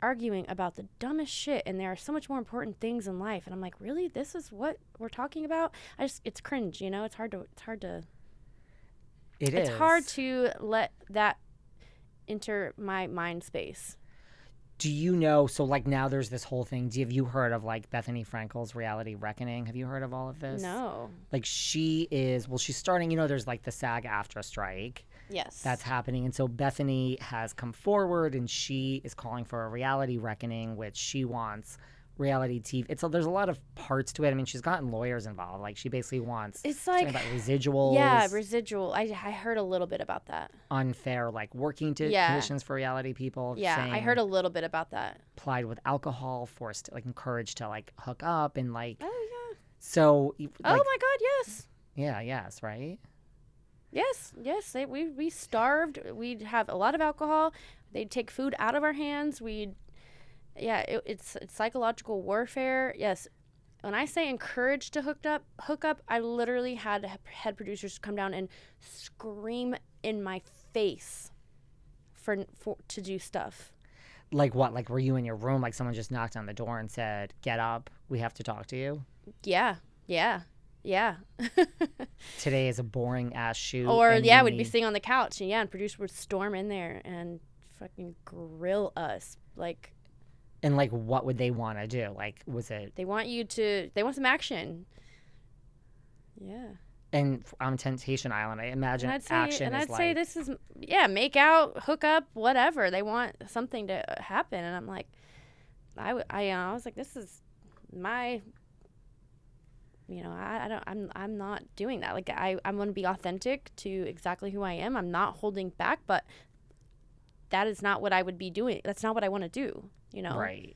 arguing about the dumbest shit, and there are so much more important things in life. And I'm like, really? This is what we're talking about? It's cringe, you know? It's hard to It it's is. hard to let that enter my mind space. Do you know, so like now there's this whole thing. Have you heard of like Bethenny Frankel's Reality Reckoning? Have you heard of all of this? No. Like she's starting, there's like the SAG-AFTRA strike Yes. that's happening. And so Bethenny has come forward and she is calling for a reality reckoning, which she wants reality TV. There's a lot of parts to it. I mean, she's gotten lawyers involved. Like she basically wants It's something like about residuals. Yeah, residual. I heard a little bit about that. Unfair like working Yeah. conditions for reality people. Yeah, I saying heard a little bit about that. applied with alcohol, forced like encouraged to like hook up and like. Oh yeah. So. Like, Oh my God, yes. Yeah. Yes. Right. Yes. We starved. We'd have a lot of alcohol. They'd take food out of our hands. It's psychological warfare. Yes. When I say encouraged to hook up, I literally had head producers come down and scream in my face to do stuff. Like what? Like were you in your room? Like someone just knocked on the door and said, "Get up, we have to talk to you." Yeah. Today is a boring ass shoot. Or we'd be sitting on the couch and producer would storm in there and fucking grill us like. And like, what would they want to do? Like, was it? They want some action. Yeah. And on Temptation Island, I imagine action is like. I'd say this is make out, hook up, whatever. They want something to happen, and I'm like, I was like, this is my. I'm not doing that. Like I'm going to be authentic to exactly who I am. I'm not holding back, but that is not what I would be doing. That's not what I want to do. Right.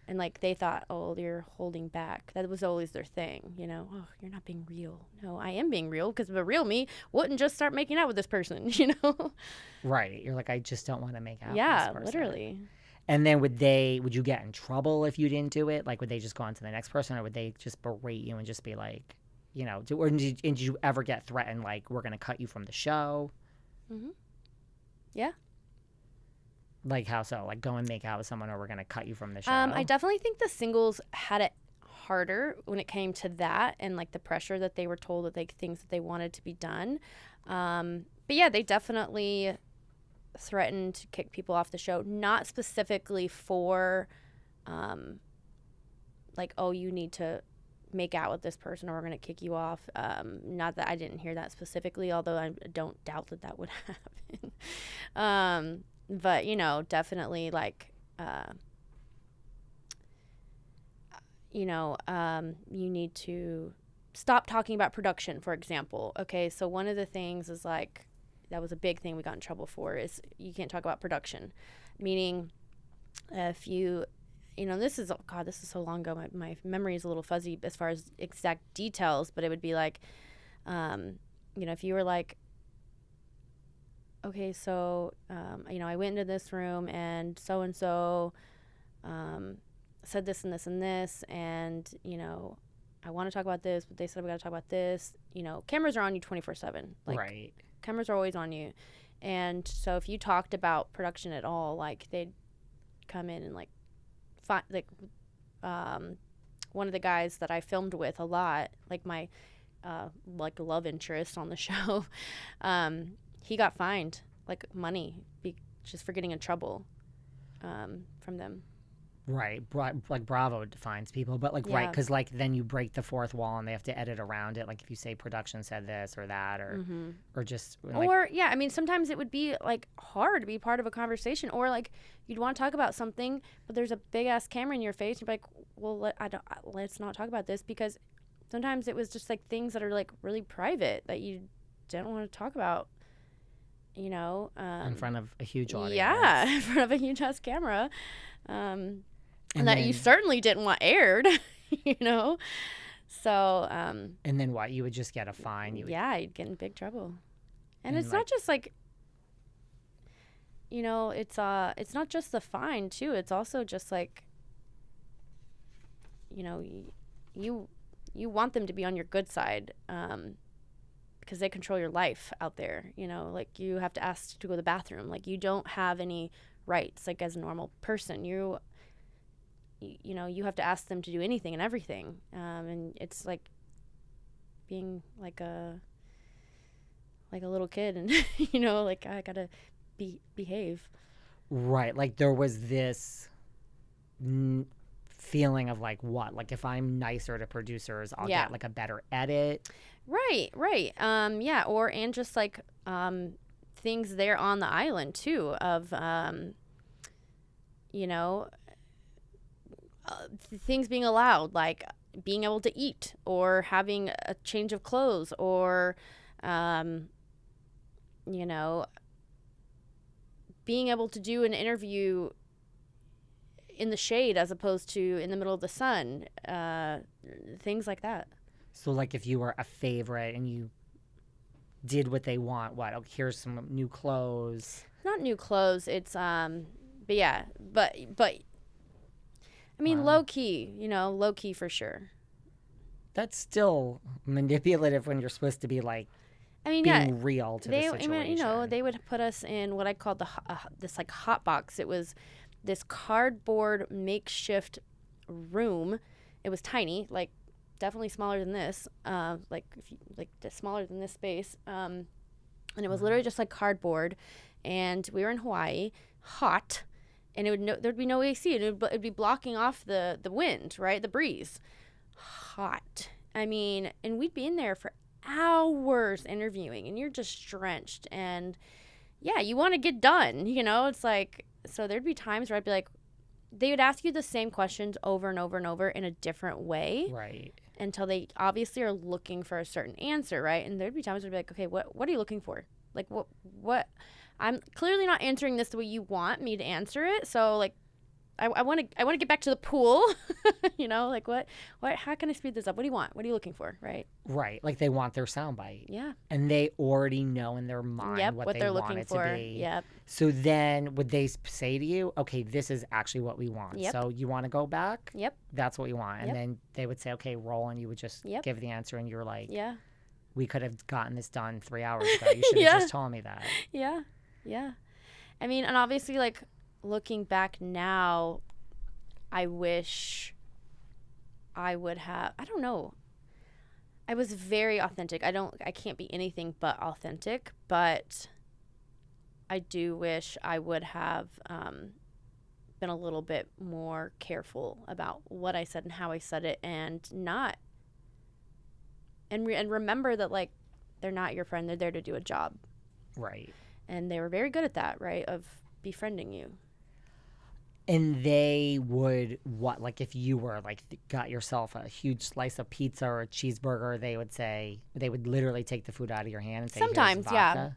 And like they thought, oh, you're holding back. That was always their thing, oh, you're not being real. No, I am being real, because the real me wouldn't just start making out with this person. Right. You're like, I just don't want to make out with Yeah, this person. literally. And then would you get in trouble if you didn't do it? Like would they just go on to the next person, or would they just berate you and just be like, or did you ever get threatened like, we're going to cut you from the show? Mm-hmm. Yeah. Like how so? Like go and make out with someone, or we're going to cut you from the show? I definitely think the singles had it harder when it came to that, and like the pressure that they were told that things that they wanted to be done. But yeah, they definitely threatened to kick people off the show, not specifically for like, oh, you need to make out with this person or we're going to kick you off. Not that I didn't hear that specifically, although I don't doubt that would happen. But, definitely like, you need to stop talking about production, for example. Okay, so one of the things is like, that was a big thing we got in trouble for, is you can't talk about production. Meaning, if you, this is so long ago. My memory is a little fuzzy as far as exact details, but it would be like, if you were like, okay, so, I went into this room and so-and-so said this and this and this, and, I want to talk about this, but they said we got to talk about this. Cameras are on you 24/7. Like, right. Cameras are always on you. And so if you talked about production at all, like, they'd come in and, like, one of the guys that I filmed with a lot, like my, like, love interest on the show, he got fined, like, money just for getting in trouble from them. Right. Like Bravo defines people, but like, right, because like then you break the fourth wall and they have to edit around it. Like if you say production said this or that, or just like, or I mean, sometimes it would be like hard to be part of a conversation, or like you'd want to talk about something, but there's a big ass camera in your face. You're like, well, let's not talk about this, because sometimes it was just like things that are like really private that you don't want to talk about. In front of a huge audience. Yeah, in front of a huge ass camera. And that you certainly didn't want aired, So. And then what? You would just get a fine. You'd get in big trouble. And it's not just like, it's not just the fine too. It's also just like, you want them to be on your good side, because they control your life out there. Like you have to ask to go to the bathroom. Like you don't have any rights. Like as a normal person, you know, you have to ask them to do anything and everything. And it's like being like a little kid, and you know, like I gotta behave. Right. Like there was this feeling of like, what? Like if I'm nicer to producers, I'll get like a better edit. Right. Yeah. And just like things there on the island too of you know, things being allowed, like being able to eat or having a change of clothes or you know, being able to do an interview in the shade as opposed to in the middle of the sun, things like that. So like if you were a favorite and you did what they want, what? Oh, here's some new clothes. Not new clothes. It's but yeah, but I mean, low key, you know, low key for sure. That's still manipulative when you're supposed to be like, I mean, being real to the situation. You know, they would put us in what I called this like hot box. It was this cardboard makeshift room. It was tiny, like definitely smaller than this. Smaller than this space. And it was literally just like cardboard. And we were in Hawaii, hot, and there'd be no AC, and it'd be blocking off the wind, right, the breeze. Hot. I mean, and we'd be in there for hours interviewing, and you're just drenched, and yeah, you want to get done, you know. It's like, so there'd be times where I'd be like, they would ask you the same questions over and over and over in a different way, right, until they obviously are looking for a certain answer, right? And there'd be times where I'd be like, okay, what are you looking for? Like, what I'm clearly not answering this the way you want me to answer it, so like I want to get back to the pool. You know, like what how can I speed this up? What do you want? What are you looking for? Right, like they want their soundbite. Yeah, and they already know in their mind what they're looking for. To be. Yep. So then would they say to you, okay, this is actually what we want. Yep. So you want to go back? Yep. That's what you want. And yep. then they would say, okay, roll, and you would just give the answer, and you're like, yeah, we could have gotten this done 3 hours ago. You should have just told me that. Yeah. I mean, and obviously, like, looking back now, I wish I would have, I don't know. I was very authentic. I can't be anything but authentic, but I do wish I would have been a little bit more careful about what I said and how I said it, and remember that, like, they're not your friend. They're there to do a job. Right. And they were very good at that, right, of befriending you. And they would, what, like if you were, like, got yourself a huge slice of pizza or a cheeseburger, they would literally take the food out of your hand and say, sometimes, here's vodka.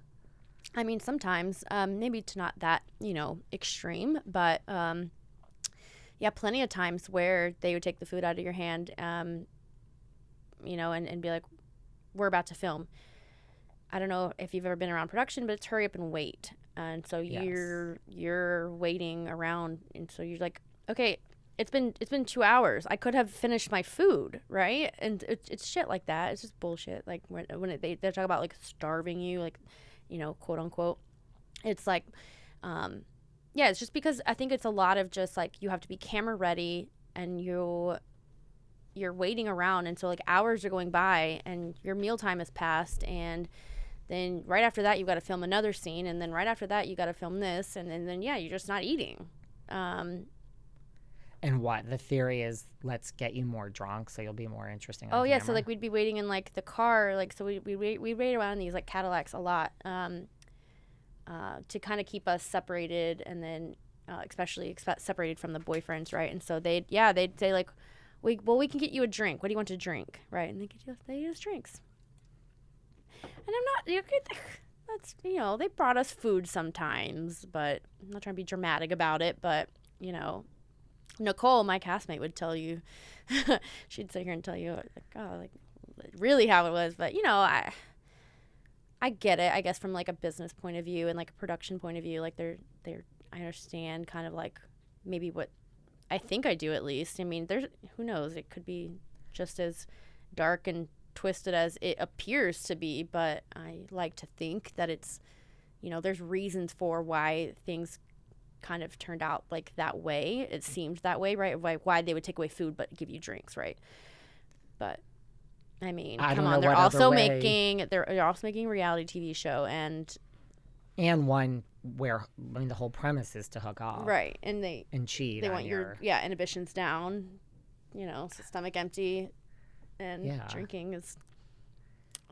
Yeah. I mean, sometimes, maybe to not that, you know, extreme, but, yeah, plenty of times where they would take the food out of your hand, you know, and be like, we're about to film. I don't know if you've ever been around production, but it's hurry up and wait. And so you're waiting around, and so you're like, okay, it's been 2 hours. I could have finished my food, right? And it's shit like that. It's just bullshit. Like when they talk about like starving you, like, you know, quote unquote. It's like, yeah, it's just because I think it's a lot of just like you have to be camera ready, and you're waiting around until like hours are going by and your mealtime has passed, and then right after that, you've got to film another scene. And then right after that, you got to film this. And then, yeah, you're just not eating. And what? The theory is, let's get you more drunk so you'll be more interesting on camera. Yeah. So, like, we'd be waiting in, like, the car. Like, so we wait around these, like, Cadillacs a lot to kind of keep us separated. And then especially separated from the boyfriends, right? And so they'd say, like, we can get you a drink. What do you want to drink? Right? And they get us drinks. And I'm not, that's, you know, they brought us food sometimes, but I'm not trying to be dramatic about it. But, you know, Nicole, my castmate, would tell you, she'd sit here and tell you, like, oh, like, really how it was. But, you know, I get it, I guess, from, like, a business point of view and, like, a production point of view. Like, I understand kind of, like, maybe what I think I do, at least. I mean, who knows? It could be just as dark and twisted as it appears to be, but I like to think that it's, you know, there's reasons for why things kind of turned out like that way. It seemed that way, right? Why they would take away food but give you drinks, right? But I mean, come on, they're also making a reality TV show and one where the whole premise is to hook up, right? And cheat. They want your inhibitions down, so stomach empty, and drinking is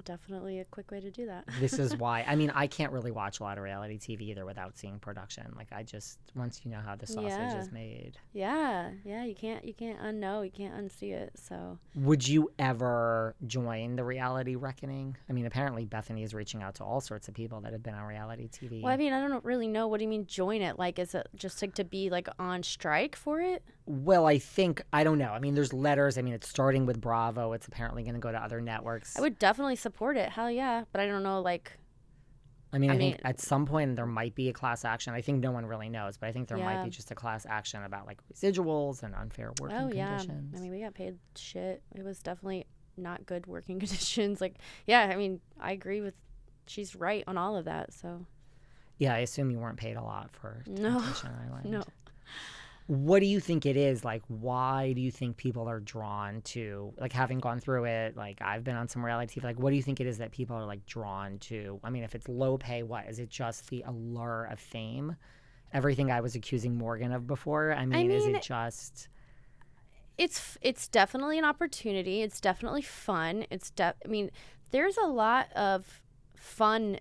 definitely a quick way to do that. This is why I can't really watch a lot of reality TV either without seeing production. Like I just, once you know how the sausage is made. Yeah, you can't unknow, you can't unsee it. So would you ever join the reality reckoning? Apparently Bethenny is reaching out to all sorts of people that have been on reality TV. Well, I don't really know. What do you mean join it? Like, is it just like to be like on strike for it? Well, I don't know. There's letters. It's starting with Bravo. It's apparently going to go to other networks. I would definitely support it. Hell yeah. But I don't know, like... I think at some point there might be a class action. I think no one really knows, but I think there might be just a class action about, like, residuals and unfair working conditions. We got paid shit. It was definitely not good working conditions. Like, yeah, I agree with... She's right on all of that, so... Yeah, I assume you weren't paid a lot for Temptation Island. No. What do you think it is? Like, why do you think people are drawn to, like, having gone through it? Like, I've been on some reality TV. Like, what do you think it is that people are, like, drawn to? If it's low pay, what? Is it just the allure of fame? Everything I was accusing Morgan of before? Is it just... It's definitely an opportunity. It's definitely fun. There's a lot of fun